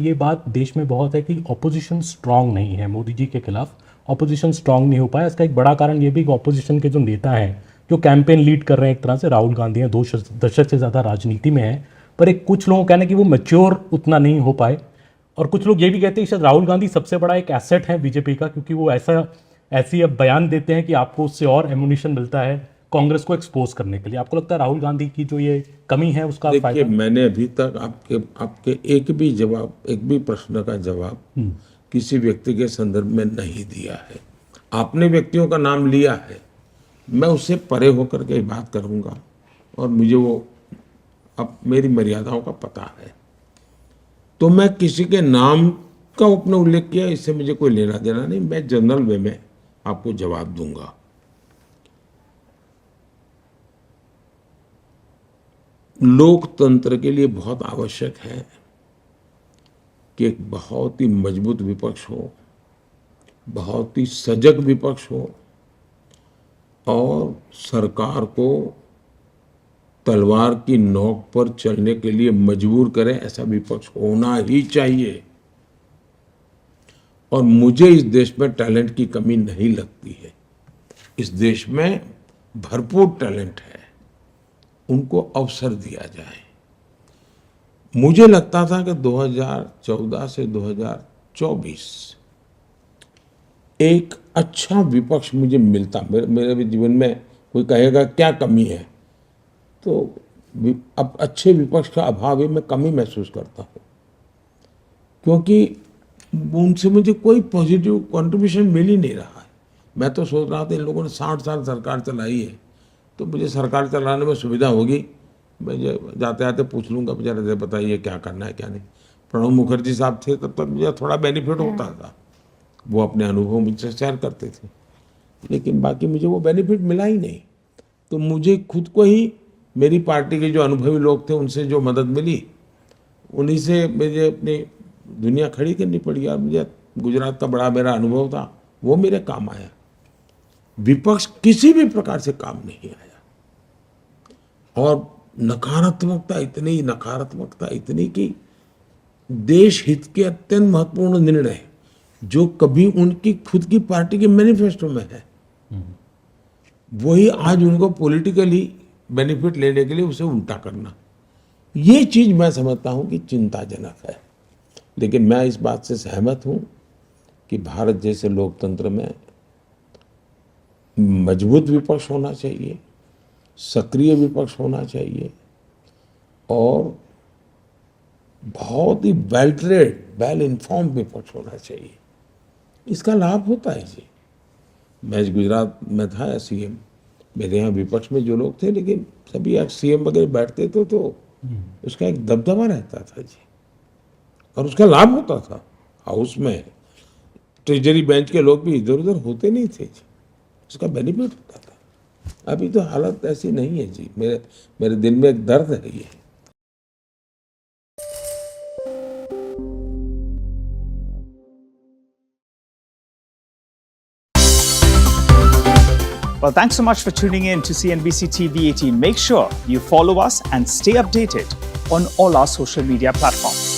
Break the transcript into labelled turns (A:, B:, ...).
A: ये बात देश में बहुत है कि ऑपोजिशन स्ट्रांग नहीं है मोदी जी के खिलाफ, ऑपोजिशन स्ट्रांग नहीं हो पाया। इसका एक बड़ा कारण ये भी कि ऑपोजिशन के जो नेता हैं जो कैंपेन लीड कर रहे हैं, एक तरह से राहुल गांधी हैं, 2 दशक से ज़्यादा राजनीति में है, पर एक कुछ लोगों का कहना है कि वो मैच्योर उतना नहीं हो पाए। और कुछ लोग ये भी कहते हैं कि शायद राहुल गांधी सबसे बड़ा एक एसेट है बीजेपी का, क्योंकि वो ऐसी अब बयान देते हैं कि आपको उससे और एमुनिशन मिलता है कांग्रेस को एक्सपोज करने के लिए। आपको लगता है राहुल गांधी की जो ये कमी है उसका
B: देखिए,
A: फायदा?
B: मैंने अभी तक आपके एक भी प्रश्न का जवाब किसी व्यक्ति के संदर्भ में नहीं दिया है। आपने व्यक्तियों का नाम लिया है, मैं उससे परे होकर के बात करूंगा और मुझे वो अब मेरी मर्यादाओं का पता है। तो मैं किसी के नाम का अपने उल्लेख किया, इससे मुझे कोई लेना देना नहीं। मैं जनरल वे में आपको जवाब दूंगा। लोकतंत्र के लिए बहुत आवश्यक है कि एक बहुत ही मजबूत विपक्ष हो, बहुत ही सजग विपक्ष हो और सरकार को तलवार की नोक पर चलने के लिए मजबूर करे, ऐसा विपक्ष होना ही चाहिए। और मुझे इस देश में टैलेंट की कमी नहीं लगती है। इस देश में भरपूर टैलेंट है, उनको अवसर दिया जाए। मुझे लगता था कि 2014 से 2024 एक अच्छा विपक्ष मुझे मिलता। मेरे भी जीवन में कोई कहेगा क्या कमी है, तो अब अच्छे विपक्ष का अभाव ही मैं कमी महसूस करता हूँ, क्योंकि उनसे मुझे कोई पॉजिटिव कंट्रीब्यूशन मिल ही नहीं रहा है। मैं तो सोच रहा था इन लोगों ने 60 साल सरकार चलाई है, तो मुझे सरकार चलाने में सुविधा होगी, मैं जाते आते पूछ लूँगा बेचारे बताइए क्या करना है क्या नहीं। प्रणब मुखर्जी साहब थे तब तक मुझे थोड़ा बेनिफिट होता था, वो अपने अनुभव मुझसे शेयर करते थे, लेकिन बाकी मुझे वो बेनिफिट मिला ही नहीं। तो मुझे खुद को ही मेरी पार्टी के जो अनुभवी लोग थे उनसे जो मदद मिली, उन्हीं से मुझे अपनी दुनिया खड़ी करनी पड़ी। और मुझे गुजरात का बड़ा मेरा अनुभव था, वो मेरे काम आया। विपक्ष किसी भी प्रकार से काम नहीं आया। और नकारात्मकता इतनी कि देश हित के अत्यंत महत्वपूर्ण निर्णय जो कभी उनकी खुद की पार्टी के मैनिफेस्टो में है, वही आज उनको पॉलिटिकली बेनिफिट लेने के लिए उसे उल्टा करना, ये चीज मैं समझता हूं कि चिंताजनक है। लेकिन मैं इस बात से सहमत हूं कि भारत जैसे लोकतंत्र में मजबूत विपक्ष होना चाहिए, सक्रिय विपक्ष होना चाहिए और बहुत ही वेल ट्रेड, वेल इन्फॉर्म्ड विपक्ष होना चाहिए। इसका लाभ होता है जी। मैं गुजरात में था सीएम, मेरे यहाँ विपक्ष में जो लोग थे, लेकिन सभी सीएम वगैरह बैठते थे तो उसका एक दबदबा रहता था जी, और उसका लाभ होता था। हाउस में ट्रेजरी बेंच के लोग भी इधर उधर होते नहीं थे जी, उसका बेनिफिट होता था। अभी तो हालत ऐसी नहीं है जी। मेरे दिल में एक दर्द है ये।
C: Well, thanks so much for tuning in to CNBC TV 18. Make sure you follow us and stay updated on all our social media platforms.